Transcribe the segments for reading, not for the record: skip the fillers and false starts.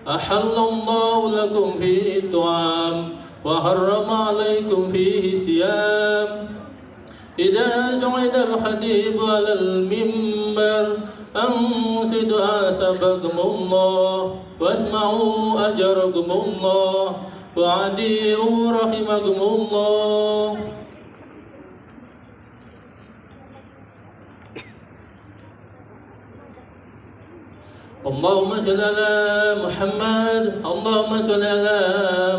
أحل الله لكم فيه الطعام وحرم عليكم فيه الصيام إذا صعد الخطيب على المنبر أنصتوا حسبكم الله واسمعوا أجركم الله وأطيعوا رحمكم الله. اللهم صل على محمد اللهم صل على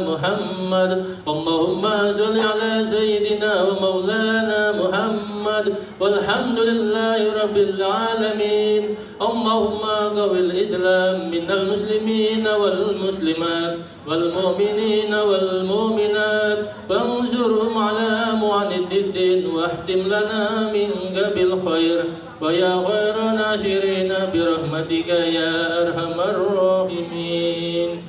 محمد اللهم صل على سيدنا ومولانا محمد والحمد لله رب العالمين. اللهم قو الإسلام من المسلمين والمسلمات والمؤمنين والمؤمنات وانصرهم على معاند الدين واختم لنا منك بالخير ويا خير ناشرين برحمتك يا أرحم الراحمين.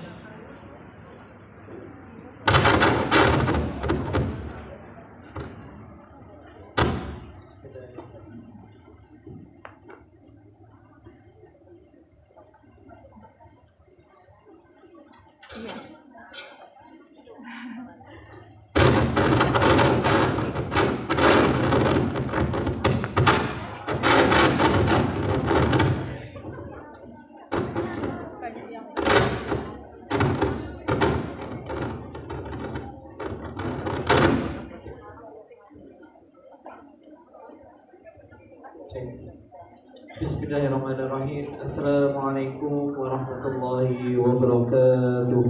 Bismillahirrahmanirrahim. Assalamualaikum warahmatullahi wabarakatuh.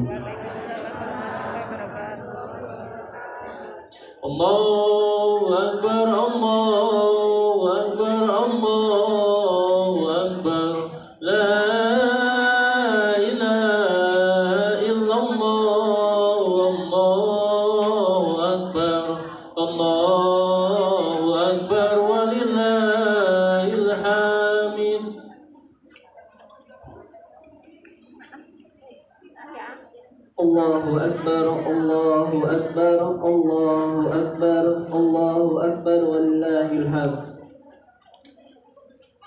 Allahu Akbar, Allahu Akbar, Allahu Akbar. La ilaha illallah, Allahu Akbar, Allahu Akbar walillahil hamid. Allahu Akbar, Allahu Akbar, Allahu Akbar, Allahu Akbar walillahil hamd.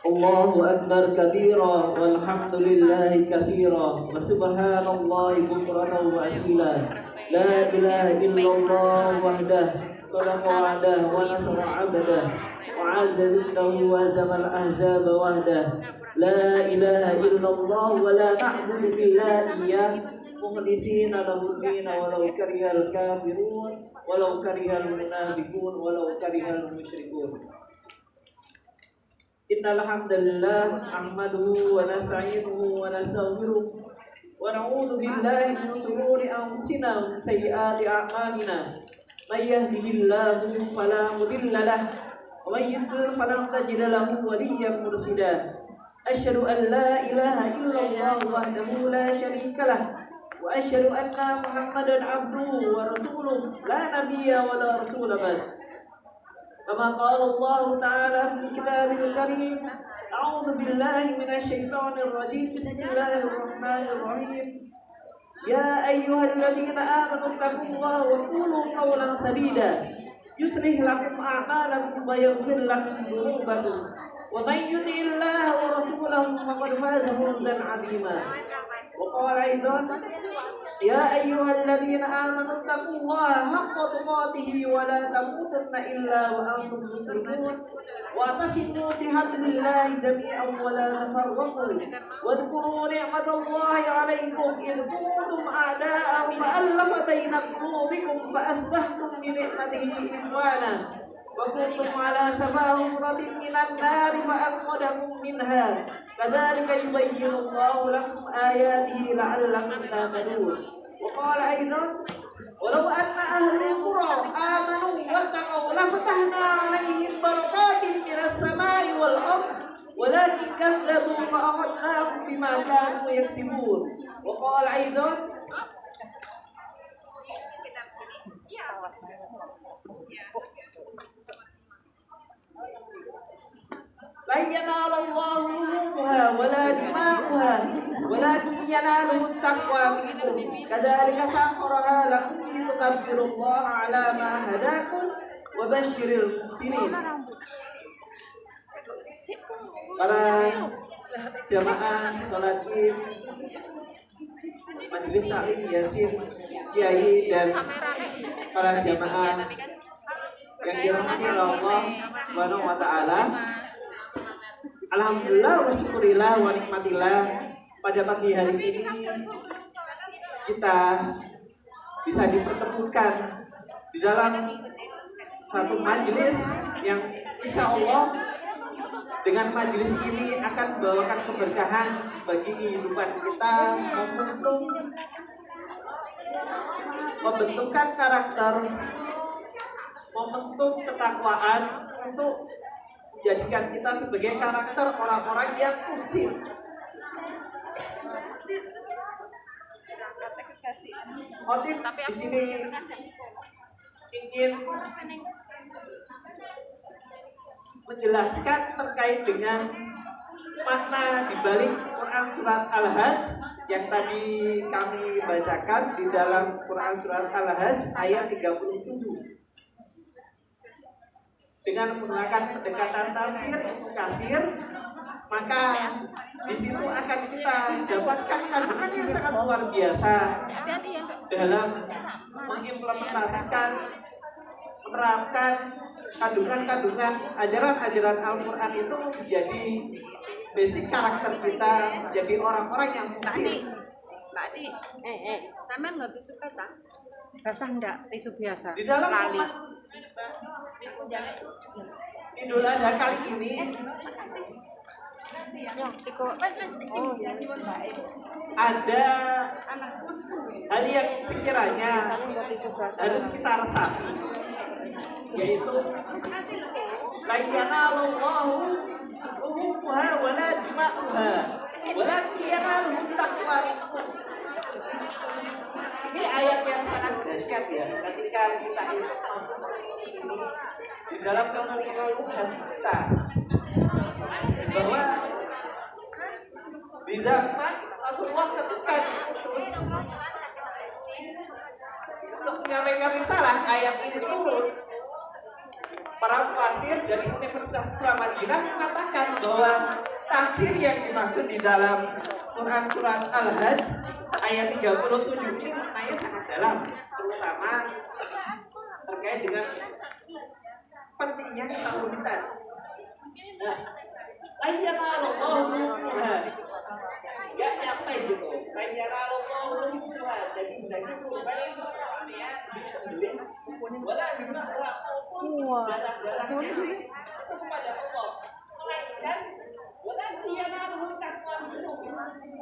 Allahu Akbar kabira walhamdulillahi katsira wa subhanallahi bukratan wa asila. La ilaha illallah wahdah sadaqa wa'dah wa nasara 'abdah wa 'azza lahu wa zamal ahzab wahdah. La ilaha illallah wa la na'budu illa iyyah mukhlisina lahu ad-din walau karihal kafirun walau karihal munafiqun walau karihal musyrikun. Innal hamdalillah nahmaduhu wa nasta'inuhu wa nastaghfiruh wa na'udzu billahi min shururi anfusina wa min sayyiati a'malina. May yahdihillahu fala mudilla lahu wa may yudlil fala tajida lahu waliyyan murshida. Asyhadu an la ilaha illallah wahdahu la syarika lahu wa asyhadu anna Muhammadan abduhu wa rasuluh la nabiyya wa la rasula ba'd. Kama qala Allah ta'ala fi kitabil karim, a'udzu billahi minasy syaithanir rajim. Bismillahir rahim. Ya ayyuhalladzina amanu taqullaha wa qulu qawlan sadida yuslih lakum a'malakum wa yaghfir lakum dhunubakum wa may yuti'illaha wa rasulahu faqad faza fawzan 'azima. وقال أيضا يا أيها الذين آمنوا اتقوا الله حق تقاته ولا تموتن إلا وأنتم مسلمون واعتصموا بحبل الله جميعا ولا تفرقوا واذكروا نعمة الله عليكم إذ كنتم أعداء فألف بين قلوبكم فأصبحتم بنعمته إخوانا وكنتم على شفا حفرة من النار فأنقذكم منها كذلك يبين الله لكم آياته لعلكم تعقلون. وقال أيضا ولو أن أهل القرى آمنوا واتقوا لفتحنا عليهم بركات من السماء والأرض ولكن كذبوا فأخذناهم بما كانوا يكسبون. وقال أيضا لن ينال الله لحومها ولا دماؤها ولكن يناله التقوى منكم كذلك سخرها لكم لتكبروا الله على ما هداكم وبشر المحسنين. Para jamaah sholat Id Majelis Taklim Yasin, Kiai dan para jamaah yang dirahmati oleh Allah Subhanahu wa taala. Alhamdulillah wa syukurillah wa nikmatillah, pada pagi hari ini kita bisa dipertemukan di dalam satu majelis yang insya Allah dengan majelis ini akan membawakan keberkahan bagi kehidupan kita, membentukkan karakter, membentuk ketakwaan untuk menjadikan kita sebagai karakter orang-orang yang kursi. Khotib di sini ingin menjelaskan terkait dengan makna dibalik Quran surat Al-Hajj yang tadi kami bacakan di dalam Quran surat Al-Hajj ayat 37. Dengan menggunakan pendekatan tafsir kasir, maka di situ akan kita dapatkan kandungan yang sangat luar biasa dalam mengimplementasikan, menerapkan kandungan-kandungan ajaran-ajaran Al-Quran itu menjadi basic karakter kita, menjadi orang-orang yang mungkin. Mbak Ati, sampean nggak tisu basah? Basah enggak, tisu biasa. Di dalam lali. Idul Adha kali ini ada hal yang sekiranya harus kita resapi, yaitu la yanalullahu luhumuha wala dima'uha walakin yanaluhu taqwa. Ini ayat yang sangat dahsyat ya, ketika kita ini di dalam keluhan kita, bahwa di zaman Rasulullah ketika untuk menyampaikan risalah ayat ini turun, para mufassir dari Universitas Islam Madinah mengatakan bahwa tafsir yang dimaksud di dalam Quran surat Al-Hajj ayat 37 ini maknanya sangat dalam, terutama terkait dengan pentingnya ketauhidan. Nah, nggak nyampe gitu. Jadi kurban ya disembelih, wala darah-darahnya itu kepada Allah. Melainkan wala yanaluhu taqwa minkum.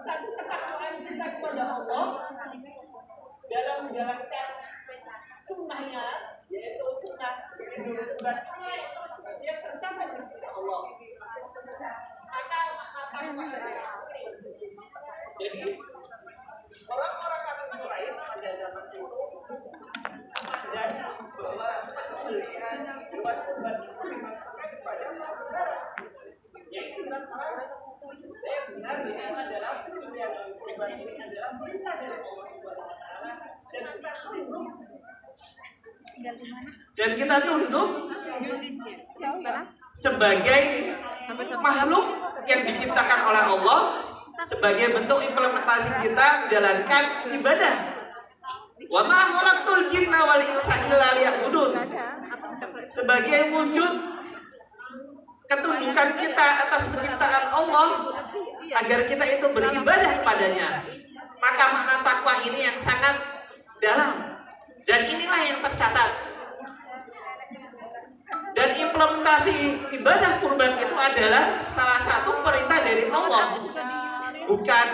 Tapi ketakwaan kita kepada Allah dalam menjalankan sunnahnya, yaitu sunnah Idul Kurban ini yang tercatat di sisi Allah. Maka takwa jadi orang-orang kafir Quraisy pada zaman itu dan bahwa penyembelihan hewan kurban itu dimaksudkan kepada saudara. Yang jelas saya benar ini adalah penyembelihan kurban ini adalah perintah dari Allah Subhanahu wa taala, dan kita tunduk sebagai makhluk yang diciptakan oleh Allah, sebagai bentuk implementasi kita menjalankan ibadah. Wa ma khalaqtul jinna wal insa illa liya'budun. Sebagai wujud ketundukan kita atas penciptaan Allah agar kita itu beribadah kepadanya. Maka makna takwa ini yang sangat dalam, dan inilah yang tercatat. Dan implementasi ibadah kurban itu adalah salah satu perintah dari Allah, bukan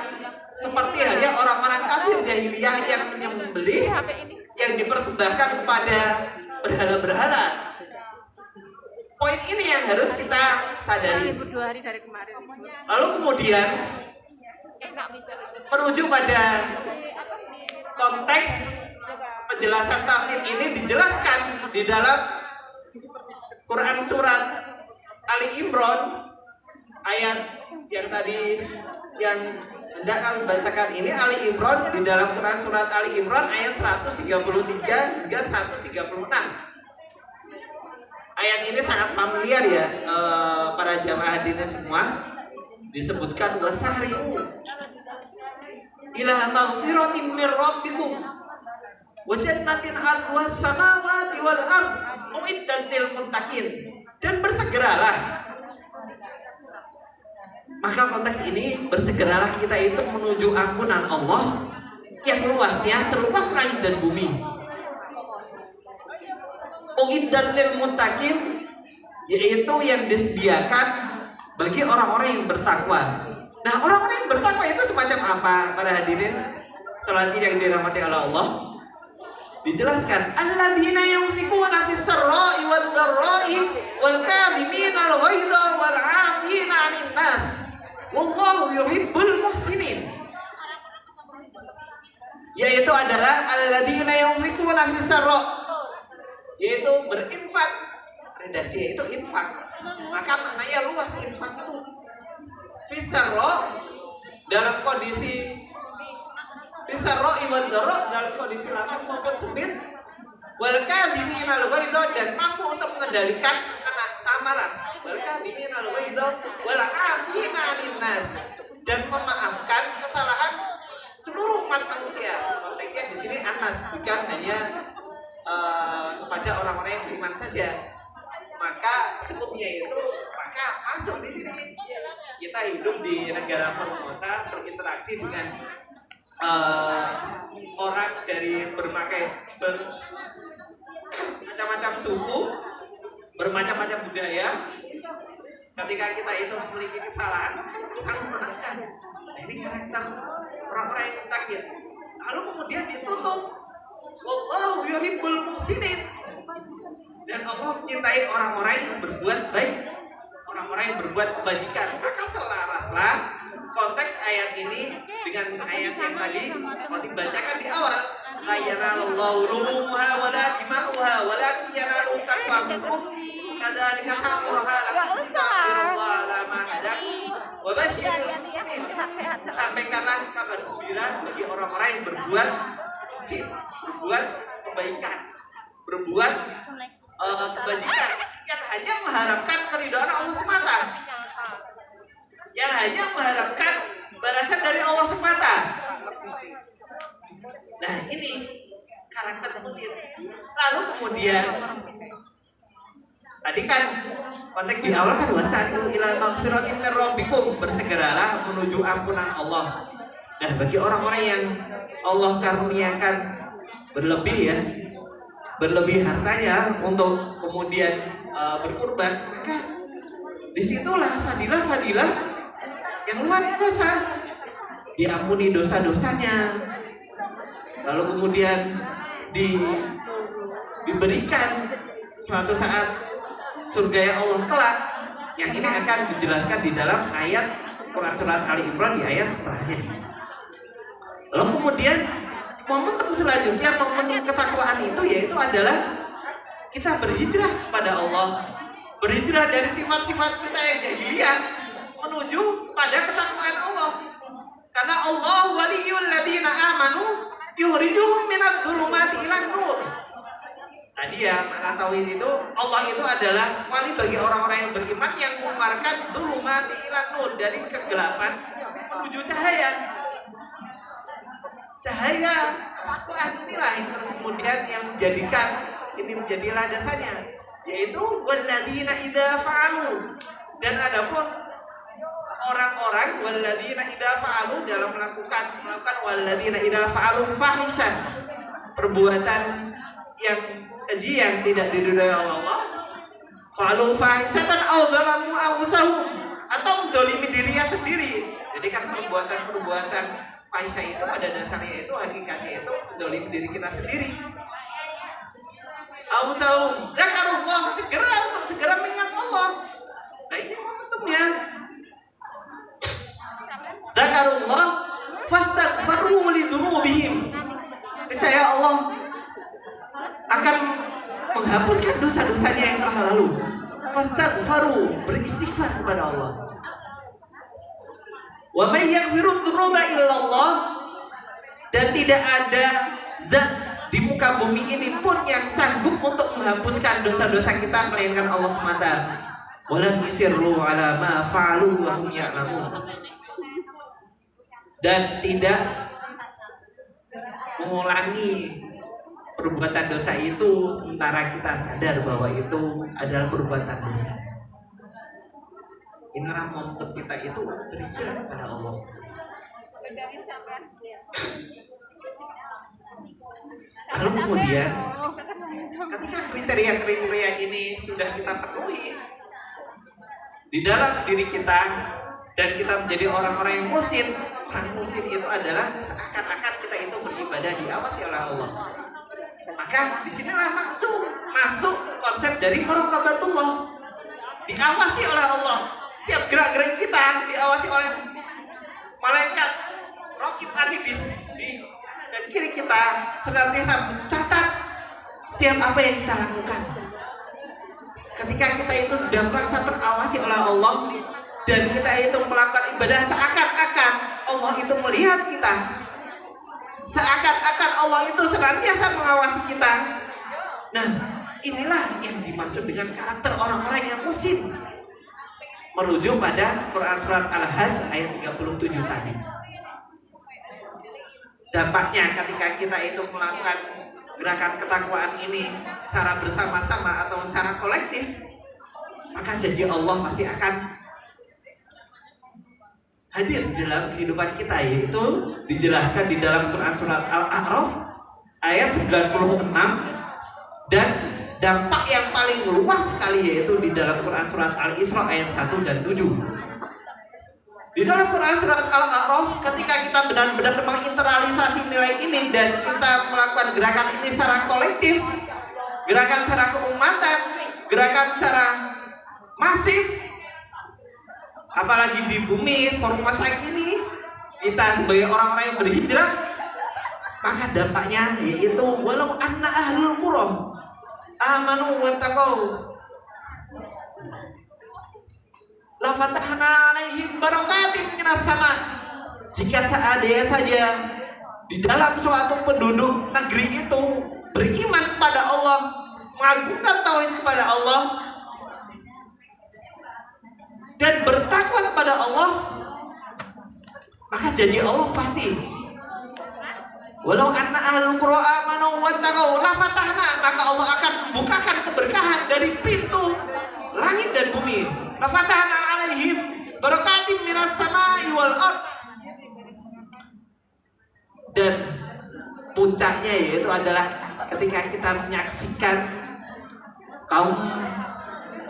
seperti halnya orang-orang kafir jahiliyah yang menyembelih, yang dipersembahkan kepada berhala-berhala. Poin ini yang harus kita sadari. Lalu kemudian merujuk pada konteks penjelasan tafsir ini dijelaskan di dalam Quran surat Ali Imran ayat yang tadi yang hendak kami bacakan ini. Ali Imran di dalam Quran surat Ali Imran ayat 133 hingga 136. Ayat ini sangat familiar ya, para jamaah hadirin semua. Disebutkan wasahri'u ila maghfiratin min rabbikum wa jannatin 'arduha as-samawati wal ard uiddat lil muttaqin, dan bersegeralah. Maka konteks ini bersegeralah kita itu menuju ampunan Allah yang luasnya seluas langit dan bumi. Uiddat lil muttaqin, yaitu yang disediakan bagi orang-orang yang bertakwa. Nah, orang-orang yang bertakwa itu semacam apa para hadirin salat yang dirahmati oleh Allah? Dijelaskan, alladzina yunfiquna fis sarra'i wad dharra'i wal kadhimina al ghaidha wal 'afina 'anil nas wallahu yuhibbul muhsinin. Yaitu adalah alladzina yunfiquna fis sarra', yaitu berinfak. Redaksinya itu infak. Maka maknanya luas infak itu. Fisarro dalam kondisi fisarro iwan daro dalam kondisi lapang maupun sempit, wal kadhimina al ghaidha, dan mampu untuk mengendalikan amarah, wal kadhimina al ghaidha wal 'afina 'anil nas, dan memaafkan kesalahan seluruh umat manusia. Konteksnya di sini anas, bukan hanya kepada orang-orang yang beriman saja. Maka sebelumnya itu maka masuk di sini. Kita hidup di negara Formosa, berinteraksi dengan orang dari bermacam-macam suku, bermacam-macam budaya. Ketika kita itu memiliki kesalahan, maka kita saling memaafkan. Nah, ini karakter orang-orang yang takdir. Lalu kemudian ditutup, wallahu yuhibbul muhsinin, dan Allah mencintai orang-orang yang berbuat baik, orang-orang yang berbuat kebajikan. Maka selaraslah konteks ayat ini dengan ayat yang tadi Khotim bacakan di awal, la yanallahu luhumuha wala dima'uha walakin yanalu taqwa minkum kadzalika sa'uraha lakum ta'ala la ma hadakum wa basyiril muhsinin. Sampaikanlah kabar gembira bagi orang-orang yang berbuat muhsin, berbuat kebaikan, berbuat kebajikan, yang hanya mengharapkan keridhaan Allah semata, yang hanya mengharapkan balasan dari Allah semata. Nah, ini karakter muhsin. Lalu kemudian tadi kan konteks di awal kan wasari'u ila maghfiratin min rabbikum, bersegeralah menuju ampunan Allah. Nah, bagi orang-orang yang Allah karuniakan berlebih hartanya untuk kemudian berkurban, maka disitulah fadilah-fadilah yang luar biasa. Diampuni dosa-dosanya, lalu kemudian diberikan suatu saat surga yang Allah kelak. Yang ini akan dijelaskan di dalam ayat Quran surat Ali Imran di ayat setelahnya. Lalu kemudian momentum selanjutnya, momentum ketakwaan itu yaitu adalah kita berhijrah kepada Allah, berhijrah dari sifat-sifat kita yang jahiliyah menuju pada ketakwaan Allah. Karena Allah waliyul ladzina amanu yukhrijuhum minadh dhulumati ilan nur. Tadi ya, makna tauhid itu, Allah itu adalah wali bagi orang-orang yang beriman yang mengeluarkan dhulumati ilan nur, dari kegelapan menuju cahaya. Cahaya ketakwaan inilah yang terus kemudian yang menjadikan ini menjadi landasannya, yaitu walladzina idza fa'alu, dan adapun orang-orang walladzina idza fa'alu dalam melakukan walladzina idza fa'alu fahishan, perbuatan yang keji yang tidak diridhoi Allah, fa'alu fahisatan aw dzalamu anfusahum, atau mendolimi dirinya sendiri. Jadi kan perbuatan fahisyah itu pada dasarnya itu hakikatnya itu mendolimi diri kita sendiri. Awsau zakarullah, segera mengingat Allah. Nah, ini momentumnya. Zakarullah fastaghfiru li dzunubihim. Niscaya Allah akan menghapuskan dosa-dosanya yang telah lalu. Fastaghfiru, beristighfar kepada Allah. Wa may yaghfiru dzunuba illallah, dan tidak ada zat di muka bumi ini pun yang sanggup untuk menghapuskan dosa-dosa kita melainkan Allah semata. Walam yusirru ala ma fa'alu wa hum ya'lamun, dan tidak mengulangi perbuatan dosa itu sementara kita sadar bahwa itu adalah perbuatan dosa. Inilah momentum kita itu beribadah kepada Allah. Lalu kemudian ketika kriteria-kriteria ini sudah kita penuhi di dalam diri kita dan kita menjadi orang-orang yang muhsin, orang muhsin itu adalah seakan-akan kita itu beribadah diawasi oleh Allah. Maka disinilah masuk konsep dari muraqabatullah, diawasi oleh Allah. Tiap gerak-gerik kita diawasi oleh malaikat raqib atid di dan kiri kita senantiasa mencatat setiap apa yang kita lakukan. Ketika kita itu sudah merasa terawasi oleh Allah dan kita itu melakukan ibadah seakan-akan Allah itu melihat kita, seakan-akan Allah itu senantiasa mengawasi kita. Nah, inilah yang dimaksud dengan karakter orang-orang yang muhsin. Merujuk pada Quran surat Al-Hajj ayat 37 tadi. Dampaknya ketika kita itu melakukan gerakan ketakwaan ini secara bersama-sama atau secara kolektif, maka janji Allah pasti akan hadir dalam kehidupan kita, yaitu dijelaskan di dalam Quran surat Al-A'raf ayat 96, dan dampak yang paling luas sekali yaitu di dalam Quran surat Al-Isra ayat 1 dan 7. Di dalam Quran surat Al-A'raf, ketika kita benar-benar menginternalisasi nilai ini dan kita melakukan gerakan ini secara kolektif, gerakan secara keumatan, gerakan secara masif, apalagi di bumi forum masyarakat ini, kita sebagai orang-orang yang berhijrah, maka dampaknya yaitu walau anna ahlul qura amanu wattaqau la fatahna alaihim barakatim minas sama. Jika seandainya saja di dalam suatu penduduk negeri itu beriman kepada Allah, mengagungkan tauhid kepada Allah dan bertakwa kepada Allah, maka janji Allah pasti walau anna ahlul qura amanu wattaqau la fatahna, maka Allah akan membukakan keberkahan dari pintu langit dan bumi. La fatahna alaihim barakatim minas samai wal ard. Dan puncaknya yaitu adalah ketika kita menyaksikan kaum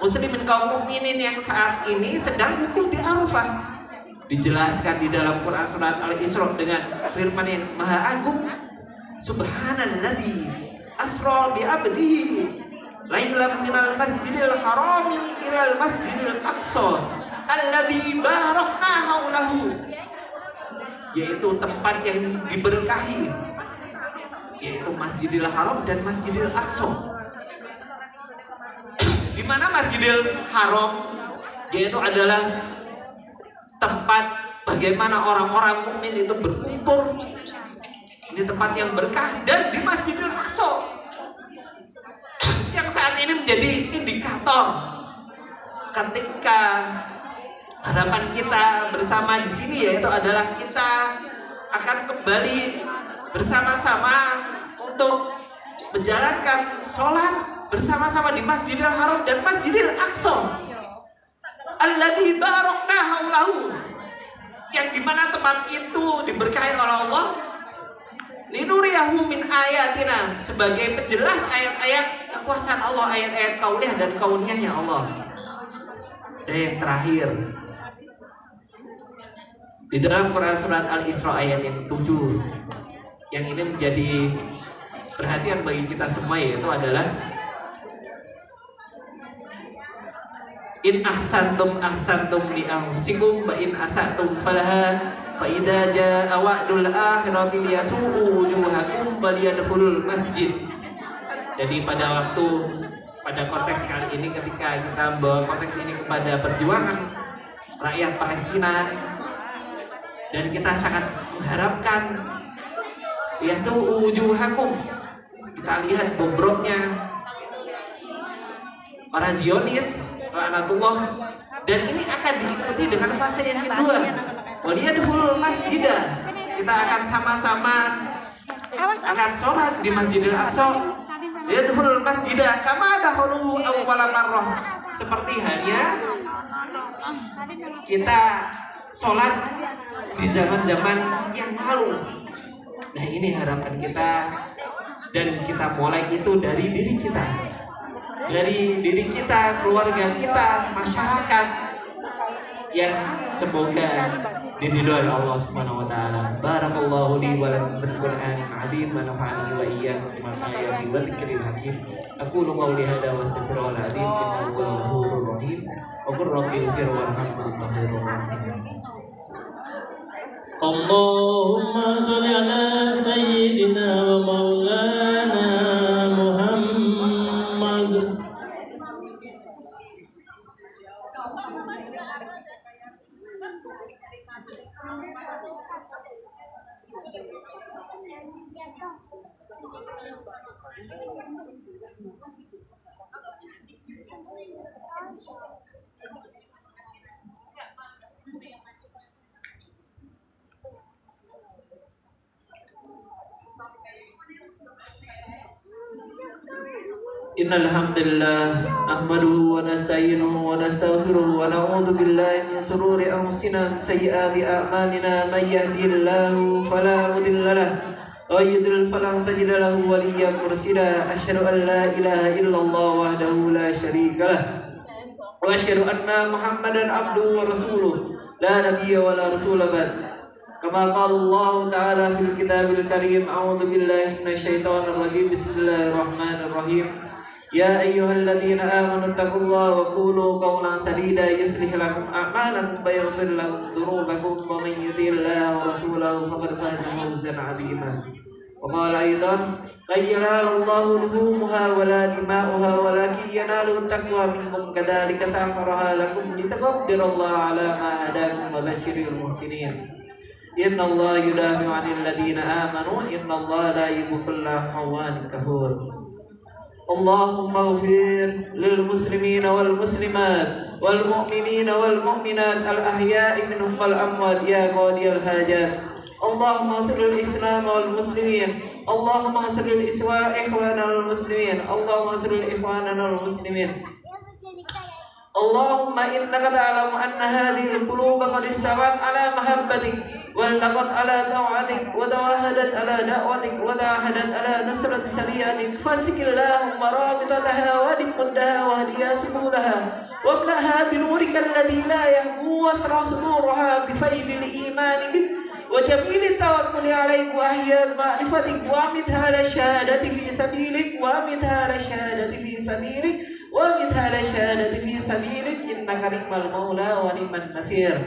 muslimin, kaum mukminin yang saat ini sedang wukuf di Arafah. Dijelaskan di dalam Quran surat Al-Isra dengan firman yang maha agung, subhanalladzi asra bi abdihi lailan minal masjidil harami ilal masjidil aqsa alladzi barakna haulahu, yaitu tempat yang diberkahi, yaitu Masjidil Haram dan Masjidil Aqsa. Di mana Masjidil Haram yaitu adalah tempat bagaimana orang-orang mukmin itu berkumpul. Ini tempat yang berkah. Dan di Masjidil Aqsa yang saat ini menjadi indikator ketika harapan kita bersama di sini yaitu adalah kita akan kembali bersama-sama untuk menjalankan sholat bersama-sama di Masjidil Haram dan Masjidil Aqsa alladzi barakna haulahu, yang dimana tempat itu diberkahi oleh Allah, linuriyahu min ayatina, sebagai penjelas ayat-ayat kekuasaan Allah, ayat-ayat kauniyah dan kauniyahnya Allah. Dan yang terakhir di dalam Quran surat Al-Isra ayat yang 7, yang ini menjadi perhatian bagi kita semua, yaitu adalah in ahsantum ahsantum li anfusikum wa in asatum falaha fa idza jaa wa'dul akhirati liyasu'u wujuhakum wa liyadkhulul masjid. Jadi pada konteks kali ini, ketika kita membawa konteks ini kepada perjuangan rakyat Palestina, dan kita sangat mengharapkan liyasu'u wujuhakum, kita lihat bobroknya para Zionis laknatullah, dan ini akan diikuti dengan fase yang kedua, waliyadkhulul masjidah. Kita akan sama-sama akan sholat di Masjidil Aqsa, yadkhulul masjidah kama dakhulu awwala marrah, seperti halnya kita sholat di zaman-zaman yang lalu. Nah, ini harapan kita, dan kita mulai itu dari diri kita. Dari diri kita, keluarga kita, masyarakat, yang semoga diridhoi Allah Subhanahu wa taala. Barakallahu li wa lakum bil Qur'anil azim wa nafa'ani wa iyyakum bima ayati wa dzikril hakim. Aqulu qawli hadza wa astaghfirullahal azim innahu huwal ghafurur rahim. Wa qur rabbi ighfir warhamni ghafurur rahim. Allahumma sholli ala sayyidina wa maulana Muhammad. Innal hamdalillah nahmaduhu wa nasta'inuhu wa nastaghfiruhu wa na'udzu billahi min shururi anfusina wa sayyiati a'malina may yahdihillahu fala mudilla lahu wa may yudlil fala tajida lahu waliyyan mursyida. Asyhadu an la ilaha illallah wahdahu la syarika lahu wa asyhadu anna Muhammadan abduhu wa rasuluh la nabiyya wa la rasula ba'd. Kama qala Allah ta'ala fil kitabil karim, a'udzu billahi minasyaitonir rajim. Bismillahirrahmanirrahim. Ya ayyuhalladzina amanu taqullaha wa qulu qawlan sadida yuslih lakum a'malakum wa yaghfir lakum dhunubakum wa may yuti'illaha wa rasulahu faqad faza fawzan 'azima. Wa qala aidan la yanalallahu luhumuha wa la dima'uha walakin yanaluhu taqwa minkum kadzalika sakhkharaha lakum litakabbirullaha 'ala ma hadakum wa basyiril muhsinin. Inna Allah yudafi'u 'anil ladzina amanu innallaha la yuhibbu kulla khawanin kafur. Allahumma ighfir lil muslimina wal muslimat wal mu'minina wal mu'minat al ahya'i minhum wal amwat ya qadiyal hajat. Allahumma ighfir lil islam wal muslimin. Allahumma ighfir lil ikhwana wal muslimin. Allahumma ighfir lil ikhwana wal muslimin. Allahumma innaka ta'lamu anna hadhihi al-quluba qad istawat ala mahabbatik واللقت على طاعتك وتوهدت على دعوتك وتعهدت على نصرة شريعتك فاسق اللهم رابطتها ودمدها واهديها سبلها واملأها بنورك الذي لا يهبو واسرع صدورها بفيض الإيمان بك وجميل التوكل عليك وأحياء معرفتك وأمتها على الشهادة في سبيلك وأمتها على الشهادة في سبيلك وأمتها على الشهادة في سبيلك إنك نعم المولى ونعم النصير.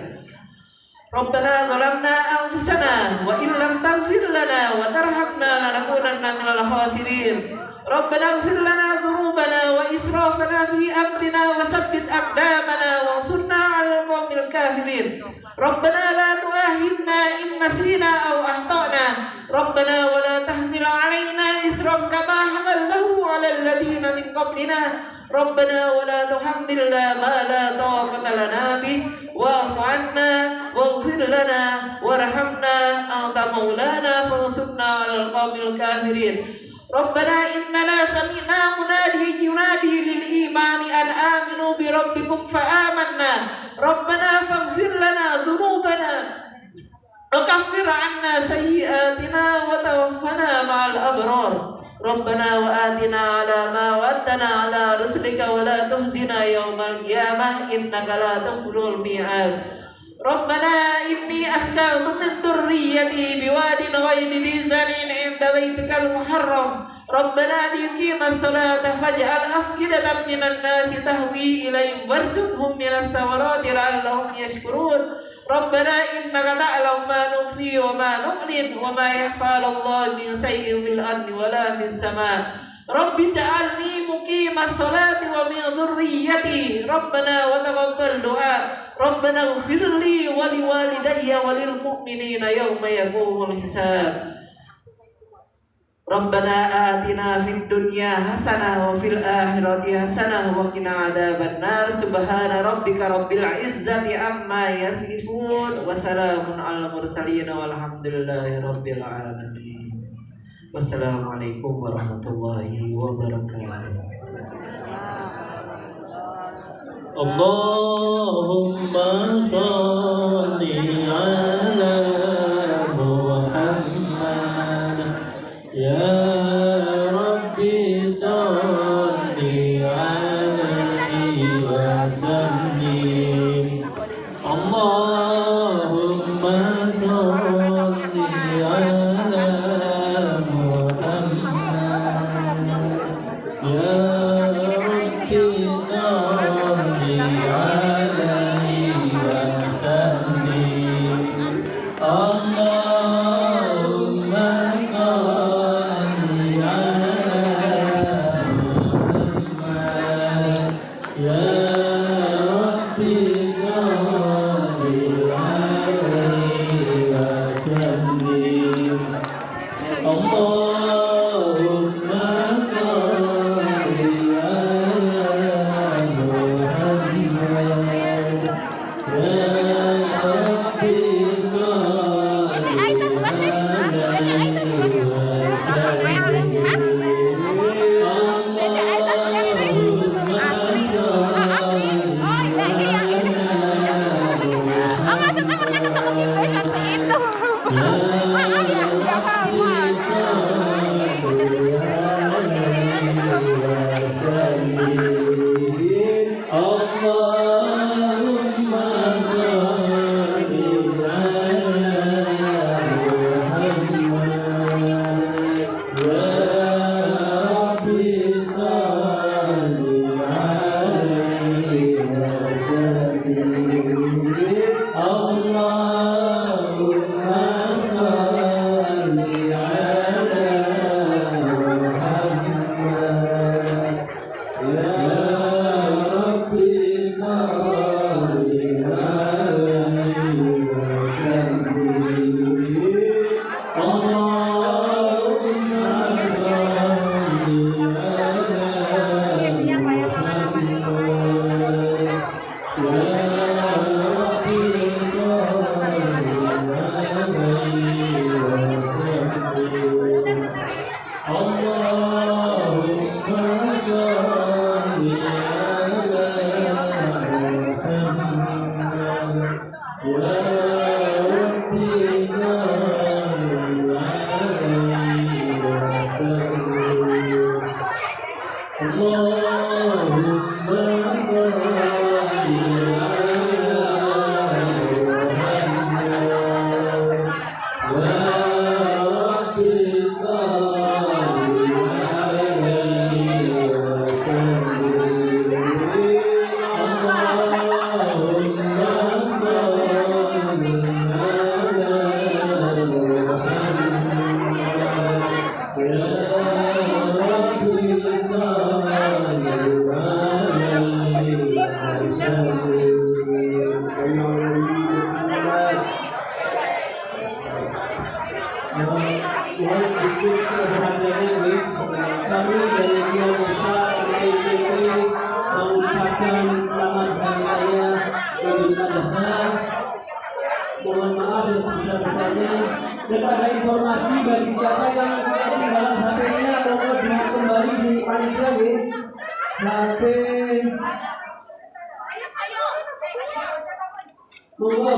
Rabbana zalamna anfusana wa in lam taghfir lana wa tarhamna lanakunanna minal khasirin. Rabbana ighfir lana dhunubana wa israfana fi amrina wa tsabbit aqdamana wa ansurna 'alal qawmil kafirin. Rabbana la tu'akhidna in nasina aw akhtana. Rabbana wa la tahmil 'alaina isran kama hamaltahu 'alal ladzina min qablina. Rabbana wa la tuhammilna ma la taqata lana bih wa'fu 'anna waghfir lana warhamna anta maulana fansurna 'alal qawmil kafirin. Rabbana innana sami'na munadiyan yunadi lil imani an aminu bi rabbikum fa amanna. Rabbana faghfir lana dhunubana wa kaffir 'anna sayyi'atina wa tawaffana ma'al abrar. Rabbana wa atina 'ala ma wa'adtana 'ala rusulika wa la tuhzina yawmal qiyamah innaka la tukhzil mi'ad. Rabbana inni askantu min dhurriyyati biwadin ghayri dhi zar'in 'inda baitikal muharram. Rabbana liyuqimas salata faj'al af'idatan minan nasi tahwi ilayhim warzuqhum minas samarati la'allahum yashkurun. Rabbana innaka ta'lamu ma nukhfi wa ma nu'lin wa ma yakhfa 'ala Allah min shay'in fil ardi wa la fis sama'. Rabbi ja'alni muqimas salati wa min dhurriyyati. Rabbana wa taqabbal du'a. Rabbana ighfir li wa liwalidayya wa lil mu'minina yawma yaqumul hisab. Rabbana atina fid dunya hasanah wa fil akhirati hasanah wa qina adzabannar. Subhana rabbika rabbil izzati amma yasifun wa salamun alal mursalin walhamdulillahi rabbil alamin. Wassalamualaikum warahmatullahi wabarakatuh. Allahumma sholli ala Muhammad ya Rabbi sholli alaihi wa sallim. Allahumma sholli ala Muhammad ya Rabbi sholli alaihi wa sallim. Allahumma sholli ala Muhammad ya Rabbi sholli alaihi wa sallim. Allahumma sholli ala Muhammad ya Rabbi sholli alaihi wa Kami dari Kiai Besar PCP mengucapkan selamat hari raya Idul Adha. Mohon maaf yang sebesar-besarnya. Dan ada informasi bagi siapa yang ketinggalan HP-nya, mohon dibuat kembali di panitia ya. HP monggo.